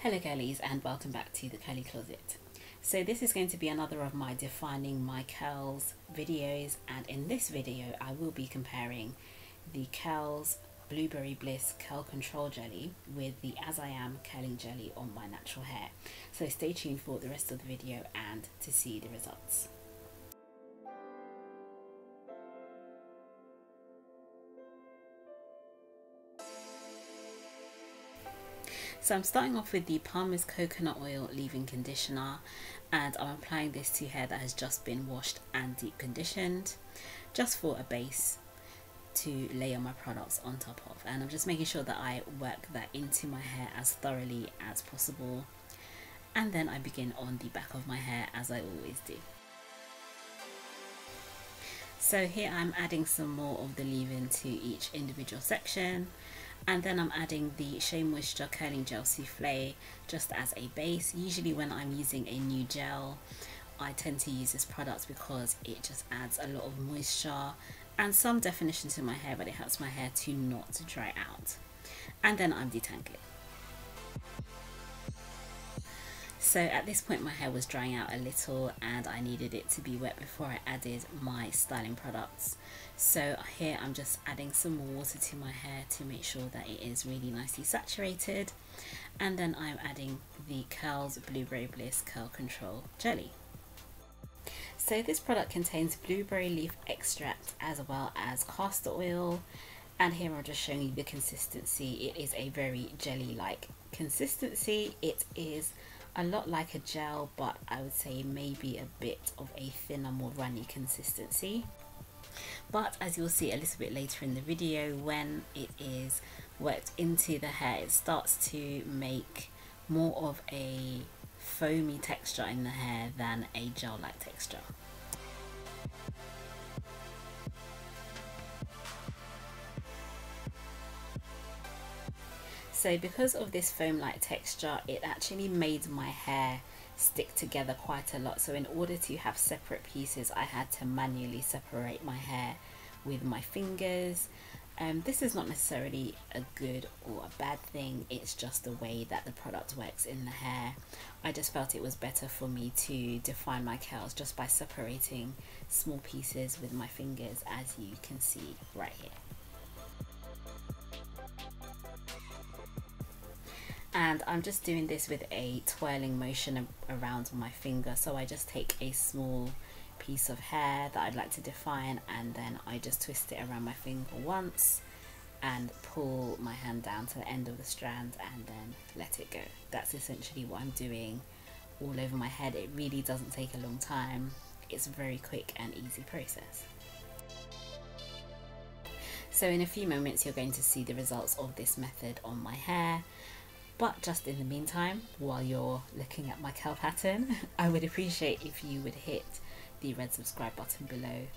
Hello girlies, and welcome back to the Curly Closet. So this is going to be another of my defining my curls videos, and in this video I will be comparing the Curls Blueberry Bliss Curl Control Jelly with the As I Am Curling Jelly on my natural hair. So stay tuned for the rest of the video and to see the results. So I'm starting off with the Palmer's Coconut Oil Leave-In Conditioner, and I'm applying this to hair that has just been washed and deep conditioned, just for a base to layer my products on top of. And I'm just making sure that I work that into my hair as thoroughly as possible, and then I begin on the back of my hair as I always do. So here I'm adding some more of the leave-in to each individual section, and then I'm adding the Shea Moisture Curling Gel Souffle just as a base. Usually when I'm using a new gel, I tend to use this product because it just adds a lot of moisture and some definition to my hair, but it helps my hair to not dry out. And then I'm detangling. So at this point my hair was drying out a little and I needed it to be wet before I added my styling products. So here I'm just adding some more water to my hair to make sure that it is really nicely saturated. And then I'm adding the Curls Blueberry Bliss Curl Control Jelly. So this product contains blueberry leaf extract as well as castor oil. And here I'm just showing you the consistency. It is a very jelly-like consistency. It is a lot like a gel, but I would say maybe a bit of a thinner, more runny consistency. But as you'll see a little bit later in the video, when it is worked into the hair, it starts to make more of a foamy texture in the hair than a gel-like texture. So because of this foam-like texture, it actually made my hair stick together quite a lot. So in order to have separate pieces, I had to manually separate my hair with my fingers. This is not necessarily a good or a bad thing, it's just the way that the product works in the hair. I just felt it was better for me to define my curls just by separating small pieces with my fingers, as you can see right here. And I'm just doing this with a twirling motion around my finger. So I just take a small piece of hair that I'd like to define, and then I just twist it around my finger once and pull my hand down to the end of the strand and then let it go. That's essentially what I'm doing all over my head. It really doesn't take a long time. It's a very quick and easy process. So in a few moments you're going to see the results of this method on my hair. But just in the meantime, while you're looking at my curl pattern, I would appreciate if you would hit the red subscribe button below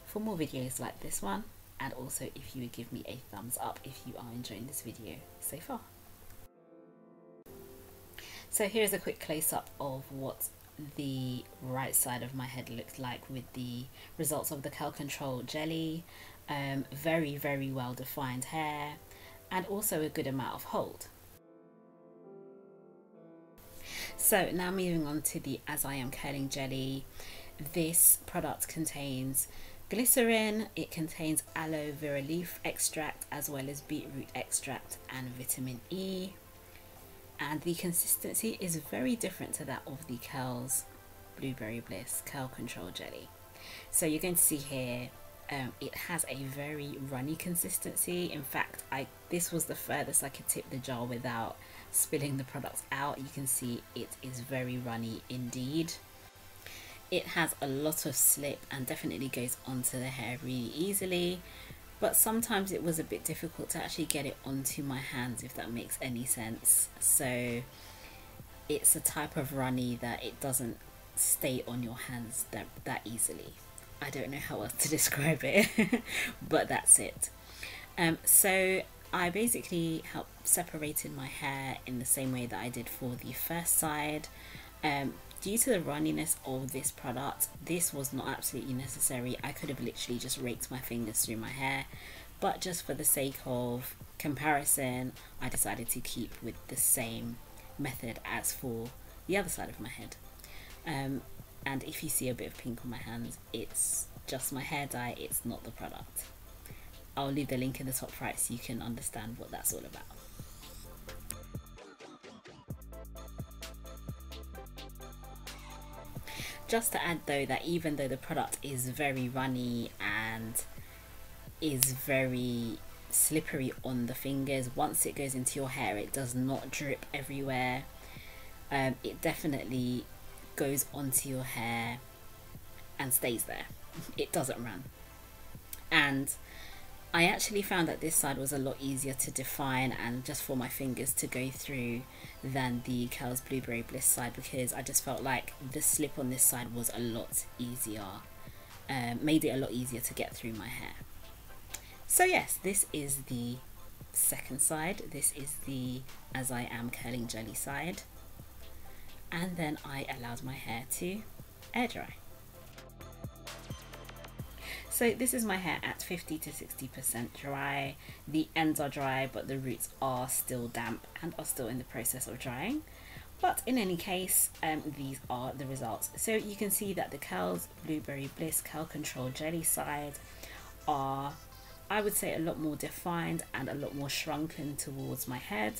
for more videos like this one, and also if you would give me a thumbs up if you are enjoying this video so far. So here's a quick close-up of what the right side of my head looked like with the results of the Curl Control Jelly. Very, very well defined hair, and also a good amount of hold. So now moving on to the As I Am Curling Jelly. This product contains glycerin, it contains aloe vera leaf extract as well as beetroot extract and vitamin E. And the consistency is very different to that of the Curls Blueberry Bliss Curl Control Jelly. So you're going to see here, it has a very runny consistency. In fact, this was the furthest I could tip the jar without spilling the product out. You can see it is very runny indeed. It has a lot of slip and definitely goes onto the hair really easily, but sometimes it was a bit difficult to actually get it onto my hands, if that makes any sense. So it's a type of runny that it doesn't stay on your hands that easily. I don't know how else to describe it, but that's it. So I basically separated my hair in the same way that I did for the first side. Due to the runniness of this product, this was not absolutely necessary. I could have literally just raked my fingers through my hair, but just for the sake of comparison, I decided to keep with the same method as for the other side of my head. And if you see a bit of pink on my hands, it's just my hair dye, it's not the product. I'll leave the link in the top right so you can understand what that's all about. Just to add though, that even though the product is very runny and is very slippery on the fingers, once it goes into your hair it does not drip everywhere. It definitely goes onto your hair and stays there. It doesn't run. And I actually found that this side was a lot easier to define and just for my fingers to go through than the Curls Blueberry Bliss side, because I just felt like the slip on this side was a lot easier, made it a lot easier to get through my hair. So yes, this is the second side. This is the As I Am Curling Jelly side. And then I allowed my hair to air dry. So this is my hair at 50 to 60% dry. The ends are dry, but the roots are still damp and are still in the process of drying. But in any case, these are the results. So you can see that the Curls Blueberry Bliss Curl Control Jelly side are, I would say, a lot more defined and a lot more shrunken towards my head.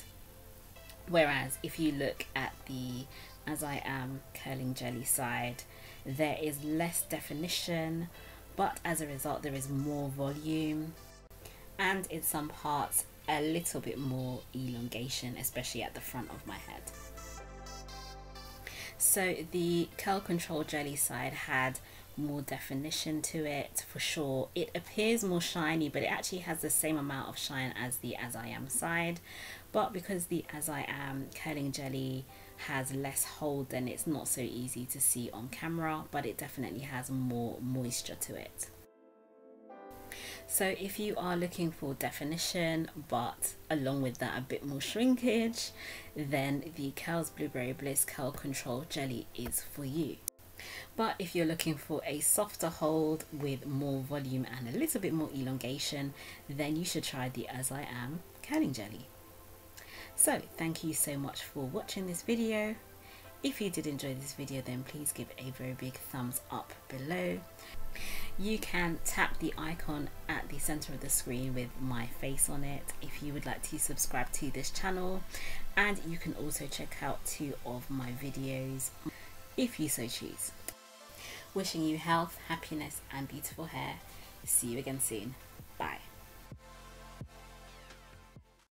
Whereas if you look at the As I Am Curling Jelly side, there is less definition, but as a result there is more volume, and in some parts a little bit more elongation, especially at the front of my head. So the Curl Control Jelly side had more definition to it for sure. It appears more shiny, but it actually has the same amount of shine as the As I Am side, but because the As I Am Curling Jelly has less hold, then it's not so easy to see on camera, but it definitely has more moisture to it. So if you are looking for definition but along with that a bit more shrinkage, then the Curls Blueberry Bliss Curl Control Jelly is for you. But if you're looking for a softer hold with more volume and a little bit more elongation, then you should try the As I Am Curling Jelly. So thank you so much for watching this video. If you did enjoy this video, then please give a very big thumbs up below. You can tap the icon at the center of the screen with my face on it if you would like to subscribe to this channel, and you can also check out 2 of my videos if you so choose. Wishing you health, happiness and beautiful hair. See you again soon. Bye.